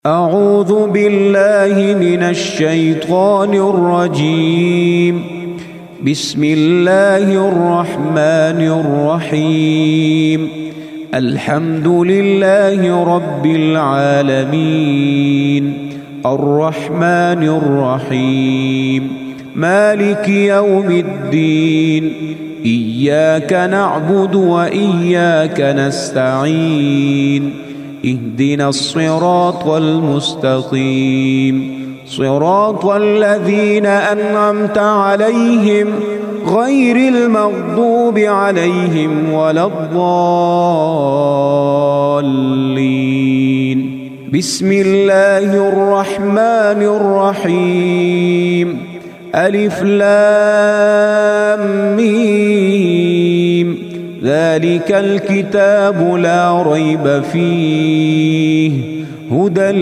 أعوذ بالله من الشيطان الرجيم. بسم الله الرحمن الرحيم. الحمد لله رب العالمين، الرحمن الرحيم، مالك يوم الدين، إياك نعبد وإياك نستعين، اهدنا الصراط المستقيم، صراط الذين أنعمت عليهم غير المغضوب عليهم ولا الضالين. بسم الله الرحمن الرحيم. ألف لام ميم، ذلك الكتاب لا ريب فيه، هدى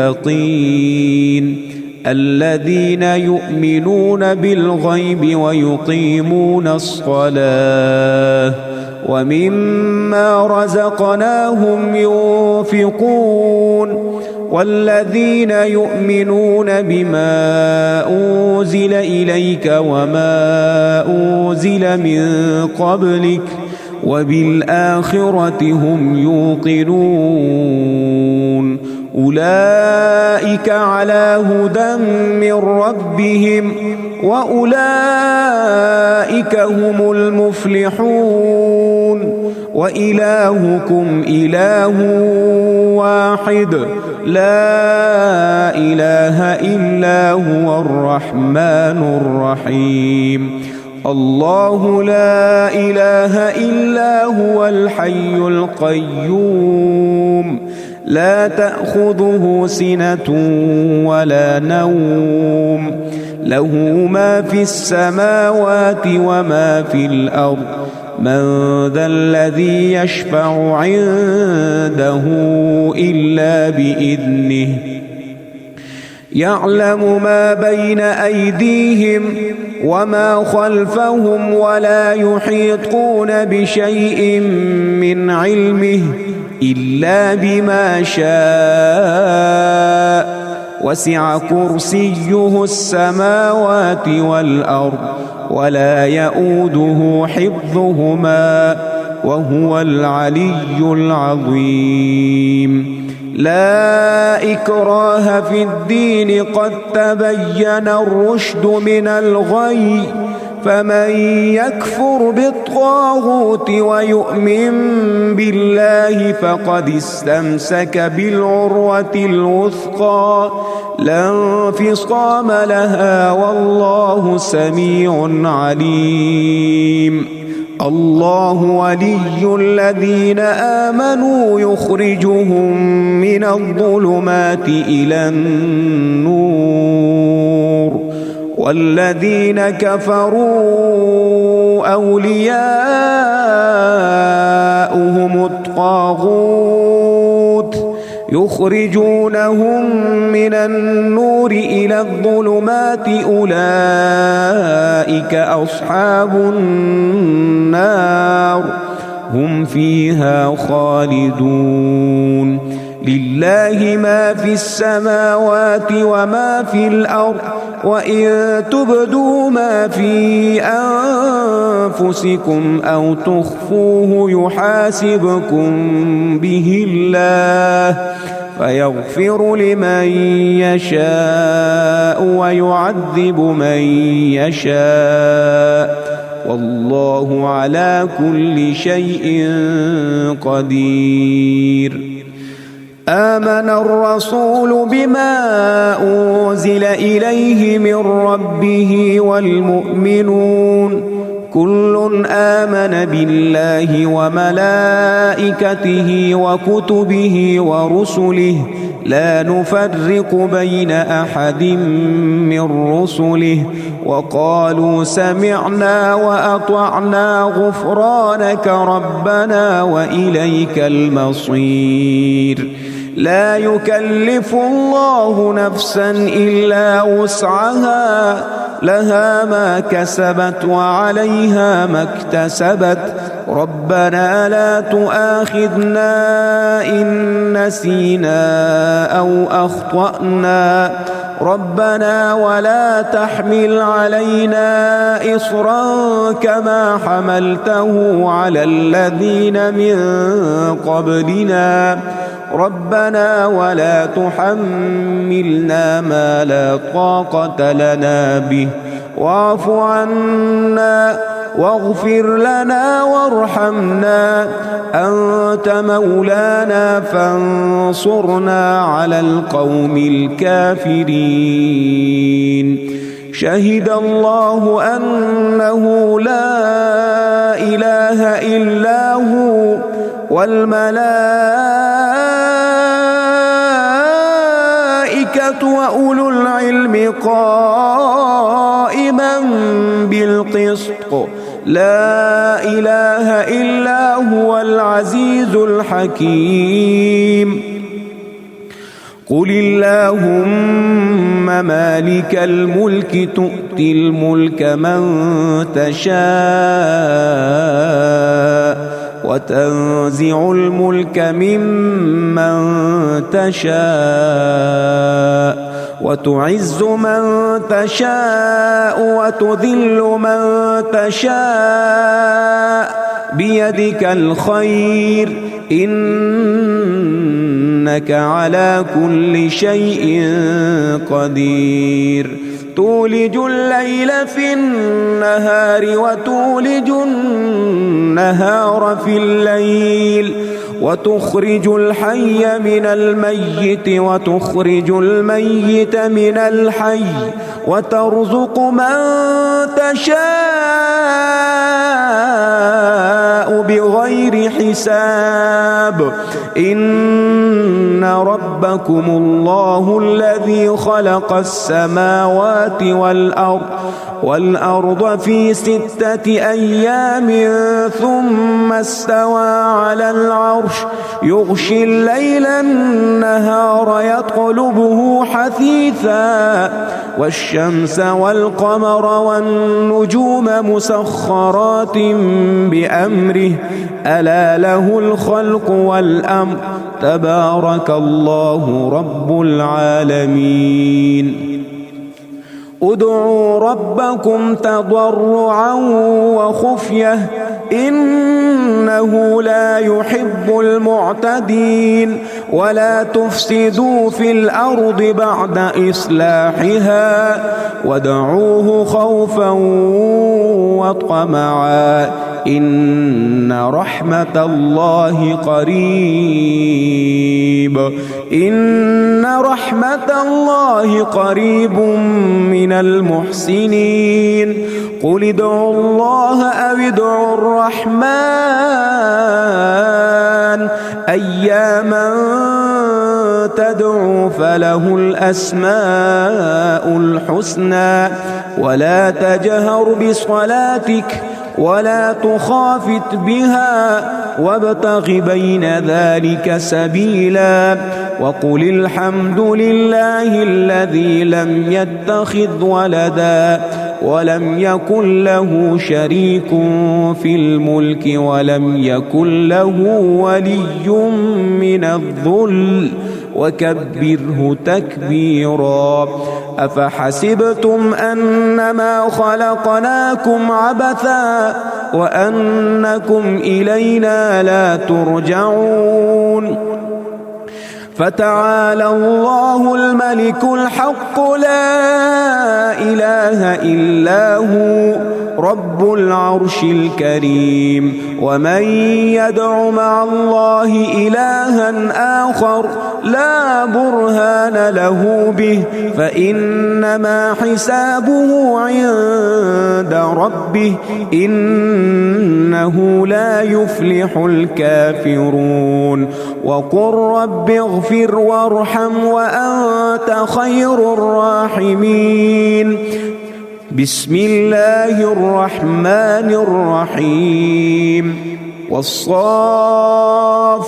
للمتقين الذين يؤمنون بالغيب ويقيمون الصلاة ومما رزقناهم ينفقون، والذين يؤمنون بما أنزل إليك وما أنزل من قبلك وبالآخرة هم يوقنون، أولئك على هدى من ربهم وأولئك هم المفلحون. وإلهكم إله واحد لا إله إلا هو الرحمن الرحيم. الله لا إله إلا هو الحي القيوم، لا تأخذه سنة ولا نوم، له ما في السماوات وما في الأرض، من ذا الذي يشفع عنده إلا بإذنه، يعلم ما بين أيديهم وما خلفهم ولا يحيطون بشيء من علمه إلا بما شاء، وسع كرسيه السماوات والأرض ولا يؤوده حفظهما وهو العلي العظيم. لا إكراه في الدين، قد تبين الرشد من الغي، فمن يكفر بالطاغوت ويؤمن بالله فقد استمسك بالعروة الوثقى لا انفصام لها، والله سميع عليم. الله ولي الذين آمنوا يخرجهم من الظلمات إلى النور، والذين كفروا أولياؤهم الطاغوت يخرجونهم من النور إلى الظلمات، أولئك أصحاب النار هم فيها خالدون. لله ما في السماوات وما في الأرض، وإن تبدوا ما في أنفسكم أو تخفوه يحاسبكم به الله، فيغفر لمن يشاء ويعذب من يشاء، والله على كل شيء قدير. آمن الرسول بما أنزل إليه من ربه والمؤمنون كل آمن بالله وملائكته وكتبه ورسله لا نفرق بين أحد من رسله، وقالوا سمعنا وأطعنا غفرانك ربنا وإليك المصير. لا يكلف الله نفسا إلا وسعها، لها ما كسبت وعليها ما اكتسبت ربنا لا تؤاخذنا إن نسينا أو أخطأنا ربنا ولا تحمل علينا إصرا كما حملته على الذين من قبلنا ربنا ولا تحملنا ما لا طاقة لنا به واعف عنا واغفر لنا وارحمنا أنت مولانا فانصرنا على القوم الكافرين شهد الله أنه لا إله إلا هو والملائكة وأولو العلم قائما بالقسط لا إله إلا هو العزيز الحكيم قل اللهم مالك الملك تؤتي الملك من تشاء وتنزع الملك ممن تشاء وتعز من تشاء وتذل من تشاء بيدك الخير إنك على كل شيء قدير تولج الليل في النهار وتولج النهار في الليل وتخرج الحي من الميت وتخرج الميت من الحي وترزق من تشاء بغير حساب إن ربكم الله الذي خلق السماوات والأرض في 6 أيام ثم استوى على العرش يغشي الليل النهار يطلبه حثيثا والشمس والقمر والنجوم مسخرات بأمره ألا له الخلق والأمر تبارك الله رب العالمين ادعوا ربكم تضرعا وخفية إنه لا يحب المعتدين ولا تفسدوا في الأرض بعد إصلاحها وادعوه خوفا وطمعا إن رحمة الله قريب من المحسنين قل ادعوا الله أو ادعوا الرحمن أياما تدعوا فله الأسماء الحسنى ولا تجهر بصلاتك ولا تخافت بها وابتغ بين ذلك سبيلا وقل الحمد لله الذي لم يتخذ ولدا ولم يكن له شريك في الملك ولم يكن له ولي من الذل وكبره تكبيرا أفحسبتم أنما خلقناكم عبثا وأنكم إلينا لا ترجعون فتعالى الله الملك الحق لا إله إلا هو رب العرش الكريم ومن يدع مع الله إلها آخر لا برهان له به فإنما حسابه عند ربه إنه لا يفلح الكافرون وقل رب اغفر وارحم وأنت خير الراحمين بسم الله الرحمن الرحيم والصافات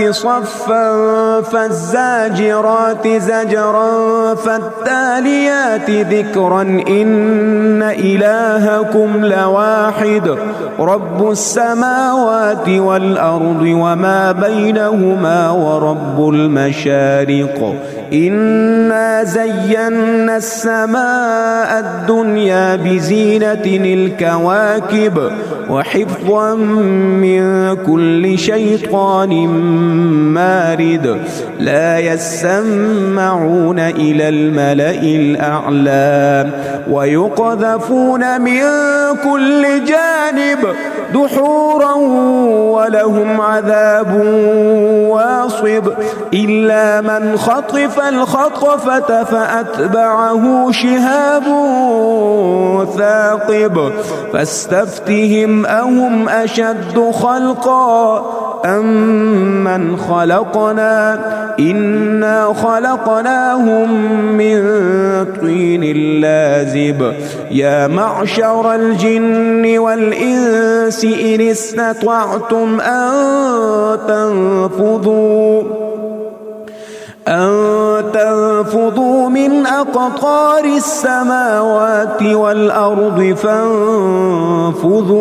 صفا فالزاجرات زجرا فالتاليات ذكرا إن إلهكم لواحد رب السماوات والأرض وما بينهما ورب المشارق إنا زينا السماء الدنيا بزينة الكواكب وحفظا من كل شيطان مارد لا يسمعون إلى الملأ الأعلى ويقذفون من كل جانب دحورا ولهم عذاب واصب إلا من خطف الخطفة فأتبعه شهاب ثاقب فاستفتهم أهم أشد خلقا أم من خلقنا إنا خلقناهم من طين لازب يا معشر الجن والإنس إن استطعتم أن تنفذوا من أقطار السماوات والأرض فانفذوا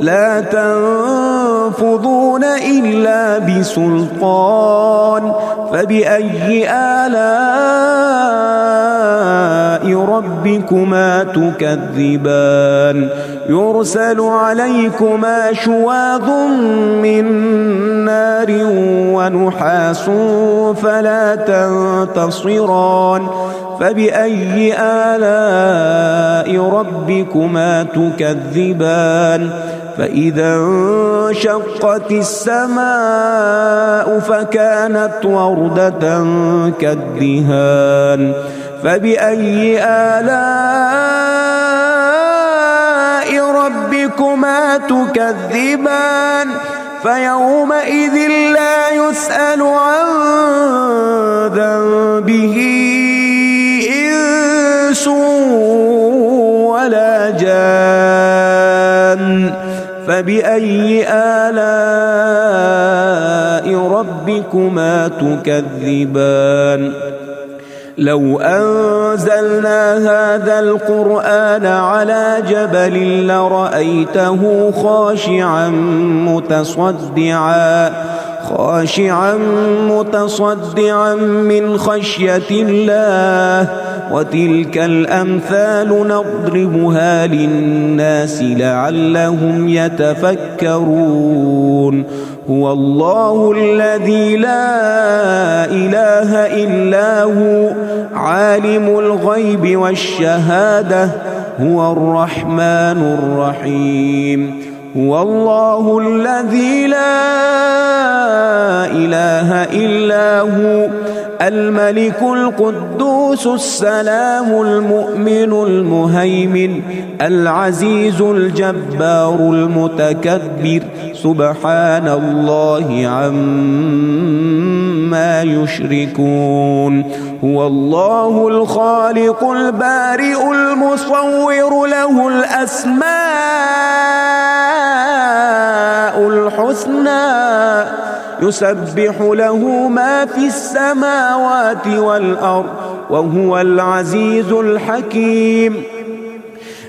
لا تنفذون إلا بسلطان فبأي آلاء ربكما تكذبان يرسل عليكما شواظ من نار ونحاس فلا تنتصران فبأي آلاء ربكما تكذبان فإذا انشقت السماء فكانت وردة كالدهان فبأي آلاء ربكما تكذبان فيومئذ لا يسأل عن ذنبه إنس ولا جان فبأي آلاء ربكما تكذبان لو أنزلنا هذا القرآن على جبل لرأيته خاشعا متصدعا من خشية الله وتلك الأمثال نضربها للناس لعلهم يتفكرون هو الله الذي لا إله إلا هو عالم الغيب والشهادة هو الرحمن الرحيم هو الله الذي لا إله إلا هو الملك القدوس السلام المؤمن المهيمن العزيز الجبار المتكبر سبحان الله عما يشركون هو الله الخالق البارئ المصور له الأسماء الحسنى يسبح له ما في السماوات والأرض وهو العزيز الحكيم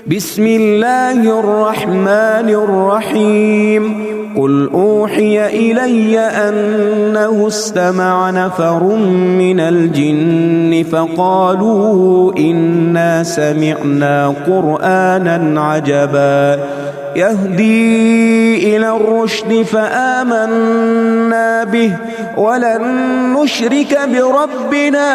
بسم الله الرحمن الرحيم قل أوحي إلي أنه استمع نفر من الجن فقالوا إنا سمعنا قرآنا عجبا يهدي إلى الرشد فآمنا به ولن نشرك بربنا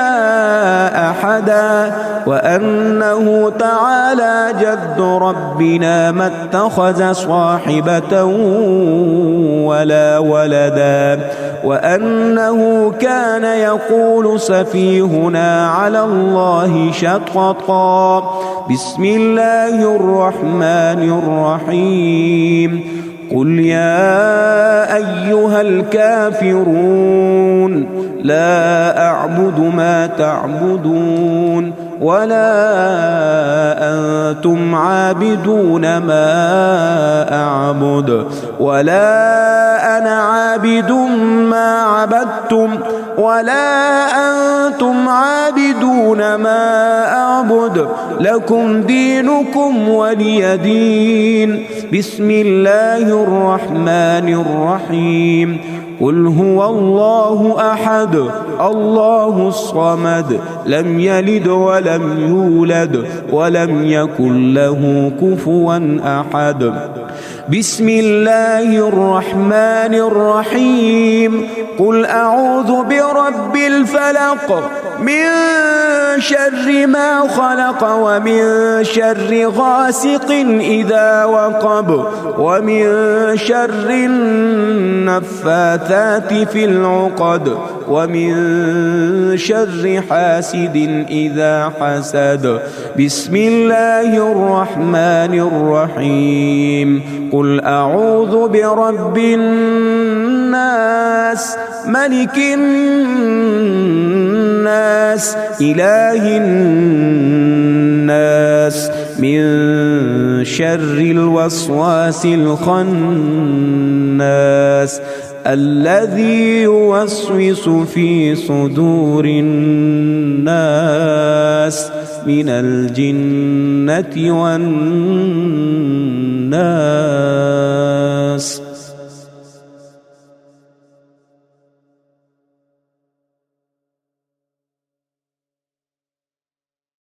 أحدا وأنه تعالى جد ربنا ما اتخذ صاحبة ولا ولدا وأنه كان يقول سفيهنا على الله شططا بسم الله الرحمن الرحيم قل يا أيها الكافرون لا أعبد ما تعبدون ولا أنتم عابدون ما أعبد ولا أنا عابد ما عبدتم ولا أنتم عابدون ما أعبد لكم دينكم ولي دين. بسم الله الرحمن الرحيم. قل هو الله أحد الله الصمد لم يلد ولم يولد ولم يكن له كفوا أحد. بسم الله الرحمن الرحيم. قل أعوذ برب الفلق من شر ما خلق ومن شر غاسق إذا وقب ومن شر النفاثات في العقد ومن شر حاسد إذا حسد. بسم الله الرحمن الرحيم. قل أعوذ برب الناس ملك الناس إله الناس من شر الوسواس الخناس الذي يوسوس في صدور الناس من الجنة والناس.